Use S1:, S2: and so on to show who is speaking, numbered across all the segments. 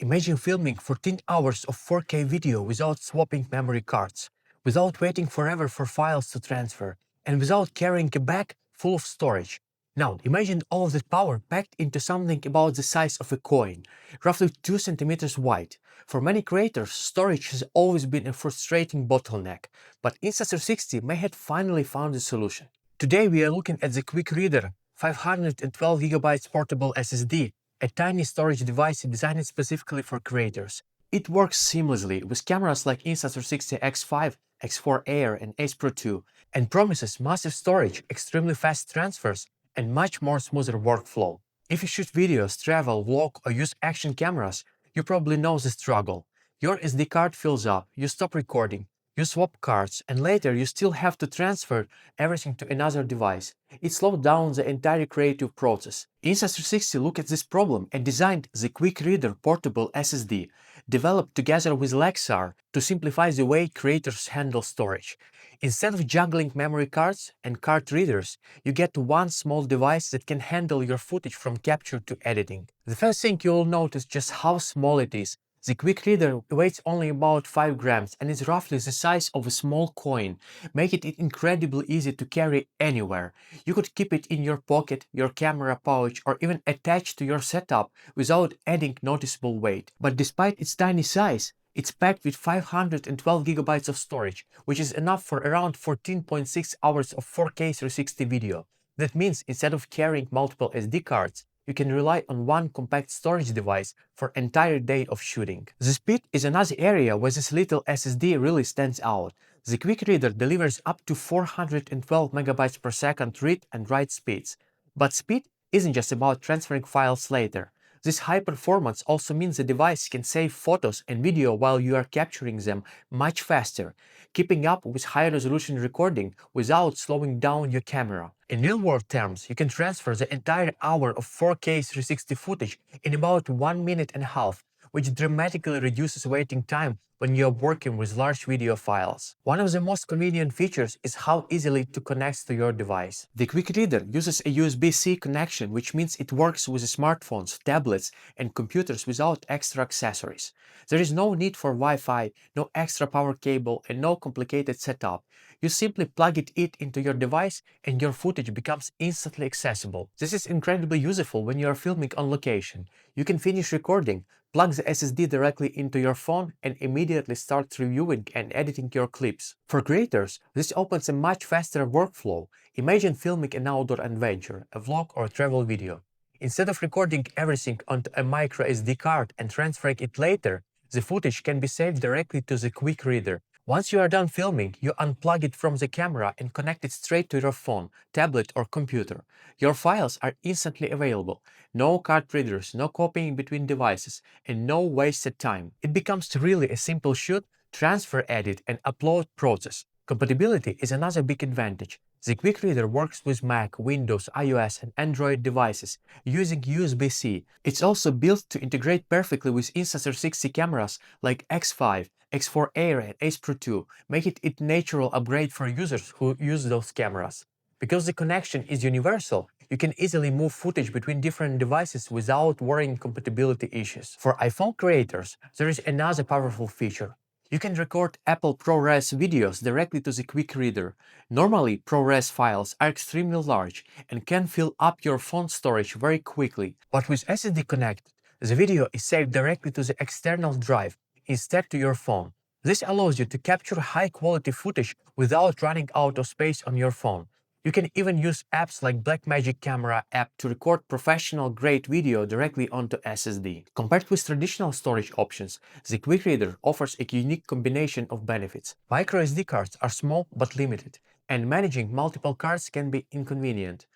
S1: Imagine filming 14 hours of 4K video without swapping memory cards, without waiting forever for files to transfer, and without carrying a bag full of storage. Now, imagine all of that power packed into something about the size of a coin, roughly 2 centimeters wide. For many creators, storage has always been a frustrating bottleneck, but Insta360 may have finally found a solution. Today we are looking at the Quick Reader 512GB portable SSD, a tiny storage device designed specifically for creators. It works seamlessly with cameras like Insta360 X5, X4 Air and Ace Pro 2, and promises massive storage, extremely fast transfers, and much more smoother workflow. If you shoot videos, travel, vlog, or use action cameras, you probably know the struggle. Your SD card fills up, you stop recording, you swap cards, and later you still have to transfer everything to another device. It slowed down the entire creative process. Insta360 looked at this problem and designed the Quick Reader Portable SSD, developed together with Lexar to simplify the way creators handle storage. Instead of juggling memory cards and card readers, you get one small device that can handle your footage from capture to editing. The first thing you'll notice just how small it is. The Quick Reader weighs only about 5 grams and is roughly the size of a small coin, making it incredibly easy to carry anywhere. You could keep it in your pocket, your camera pouch, or even attached to your setup without adding noticeable weight. But despite its tiny size, it's packed with 512GB of storage, which is enough for around 14.6 hours of 4K 360 video. That means instead of carrying multiple SD cards, you can rely on one compact storage device for an entire day of shooting. The speed is another area where this little SSD really stands out. The Quick Reader delivers up to 412 megabytes per second read and write speeds. But speed isn't just about transferring files later. This high performance also means the device can save photos and video while you are capturing them much faster, keeping up with high-resolution recording without slowing down your camera. In real-world terms, you can transfer the entire hour of 4K 360 footage in about 1 minute and a half, which dramatically reduces waiting time when you are working with large video files. One of the most convenient features is how easily it connects to your device. The Quick Reader uses a USB-C connection, which means it works with smartphones, tablets, and computers without extra accessories. There is no need for Wi-Fi, no extra power cable, and no complicated setup. You simply plug it into your device and your footage becomes instantly accessible. This is incredibly useful when you are filming on location. You can finish recording, plug the SSD directly into your phone, and immediately start reviewing and editing your clips. For creators, this opens a much faster workflow. Imagine filming an outdoor adventure, a vlog or a travel video. Instead of recording everything onto a micro SD card and transferring it later, the footage can be saved directly to the Quick Reader. Once you are done filming, you unplug it from the camera and connect it straight to your phone, tablet, or computer. Your files are instantly available. No card readers, no copying between devices, and no wasted time. It becomes really a simple shoot, transfer, edit, and upload process. Compatibility is another big advantage. The Quick Reader works with Mac, Windows, iOS, and Android devices using USB-C. It's also built to integrate perfectly with Insta360 cameras like X5, X4 Air, and Ace Pro 2, making it a natural upgrade for users who use those cameras. Because the connection is universal, you can easily move footage between different devices without worrying compatibility issues. For iPhone creators, there is another powerful feature. You can record Apple ProRes videos directly to the Quick Reader. Normally, ProRes files are extremely large and can fill up your phone storage very quickly. But with SSD connected, the video is saved directly to the external drive instead to your phone. This allows you to capture high-quality footage without running out of space on your phone. You can even use apps like Blackmagic Camera app to record professional-grade video directly onto SSD. Compared with traditional storage options, the Quick Reader offers a unique combination of benefits. Micro SD cards are small but limited, and managing multiple cards can be inconvenient.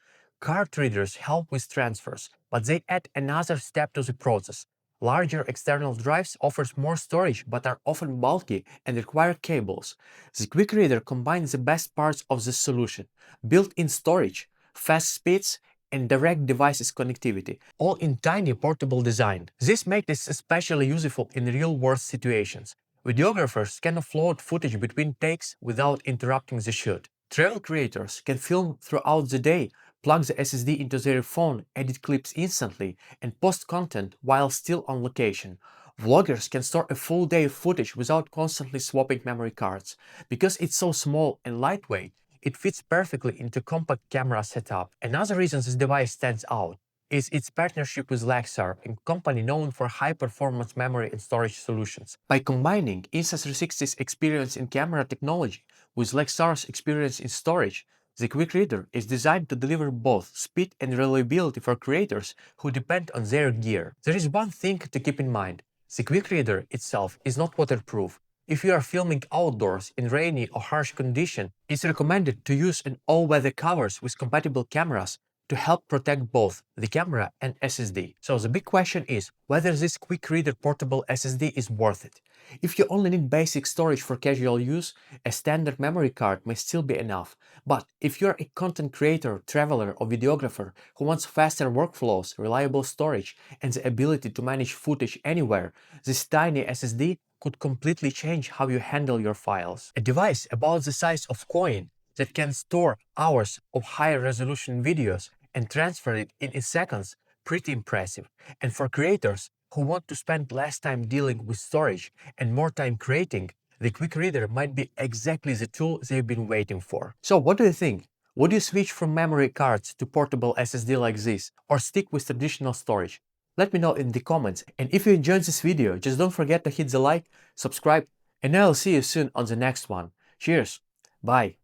S1: Card readers help with transfers, but they add another step to the process. Larger external drives offers more storage but are often bulky and require cables. The Quick Reader combines the best parts of this solution: built-in storage, fast speeds, and direct devices connectivity, all in tiny portable design. This makes it especially useful in real-world situations. Videographers can offload footage between takes without interrupting the shoot. Travel creators can film throughout the day, plug the SSD into their phone, edit clips instantly, and post content while still on location. Vloggers can store a full day of footage without constantly swapping memory cards. Because it's so small and lightweight, it fits perfectly into compact camera setup. Another reason this device stands out is its partnership with Lexar, a company known for high-performance memory and storage solutions. By combining Insta360's experience in camera technology with Lexar's experience in storage, the Quick Reader is designed to deliver both speed and reliability for creators who depend on their gear. There is one thing to keep in mind. The Quick Reader itself is not waterproof. If you are filming outdoors in rainy or harsh conditions, it's recommended to use an all-weather covers with compatible cameras to help protect both the camera and SSD. So the big question is whether this Quick Reader portable SSD is worth it. If you only need basic storage for casual use, a standard memory card may still be enough. But if you're a content creator, traveler, or videographer who wants faster workflows, reliable storage, and the ability to manage footage anywhere, this tiny SSD could completely change how you handle your files. A device about the size of coin that can store hours of high resolution videos and transfer it in seconds, pretty impressive. And for creators who want to spend less time dealing with storage and more time creating, the Quick Reader might be exactly the tool they've been waiting for. So what do you think? Would you switch from memory cards to portable SSD like this, or stick with traditional storage? Let me know in the comments. And if you enjoyed this video, just don't forget to hit the like, subscribe, and I'll see you soon on the next one. Cheers! Bye!